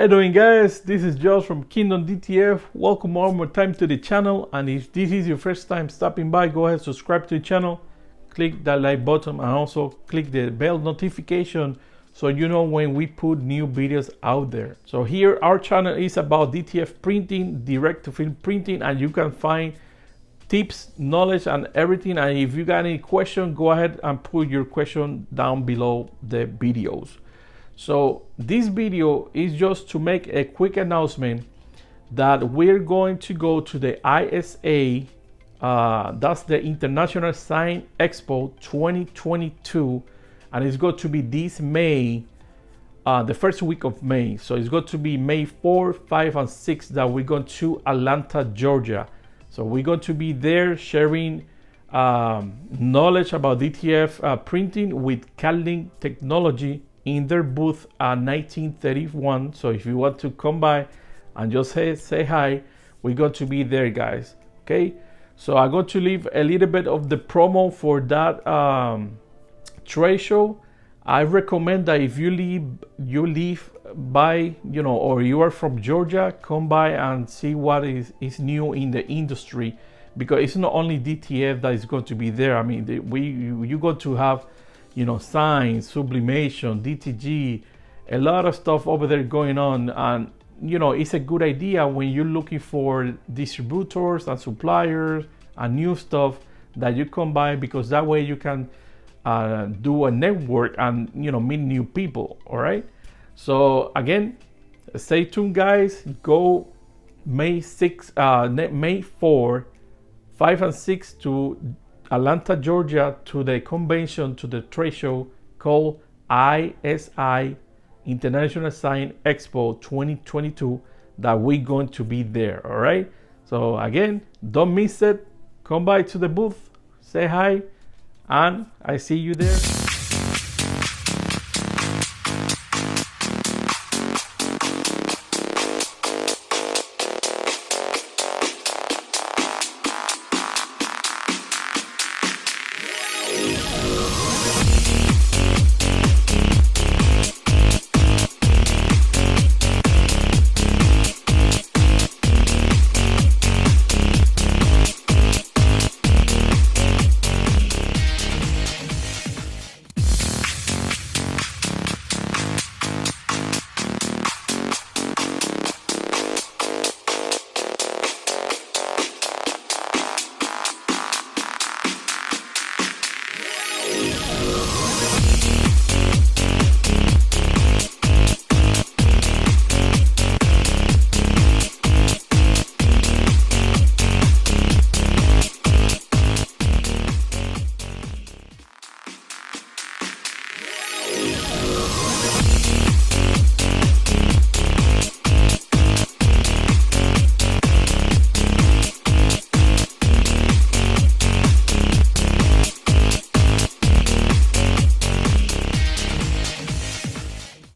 you doing, guys? This is Josh from Kingdom DTF. Welcome one more time to the channel, and if this is your first time stopping by, go ahead, subscribe to the channel, click that like button, and also click the bell notification so you know when we put new videos out there. So here our channel is about DTF printing, direct to film printing, and you can find tips, knowledge, and everything. And if you got any question, go ahead and put your question down below the videos. So this video is just to make a quick announcement that we're going to go to the ISA, that's the International Sign Expo 2022, and it's going to be this May, the first week of May. So it's going to be May 4, 5, and 6 that we're going to Atlanta, Georgia. So we're going to be there sharing knowledge about DTF printing with Cadlink Technology in their booth at 1931. So if you want to come by and just say hi, we're going to be there, guys. Okay, so I'm going to leave a little bit of the promo for that trade show. I recommend that if you live by, or you are from Georgia, come by and see what is new in the industry, because it's not only DTF that is going to be there. I mean, you're going to have signs, sublimation, DTG, a lot of stuff over there going on. And it's a good idea when you're looking for distributors and suppliers and new stuff that you come by, because that way you can do a network and meet new people. All right, so again, stay tuned, guys. Go May 4, 5, and 6 to Atlanta, Georgia, to the convention, to the trade show called ISI, International Sign Expo 2022, that we're going to be there. All right, so again, don't miss it. Come by to the booth, say hi, and I see you there.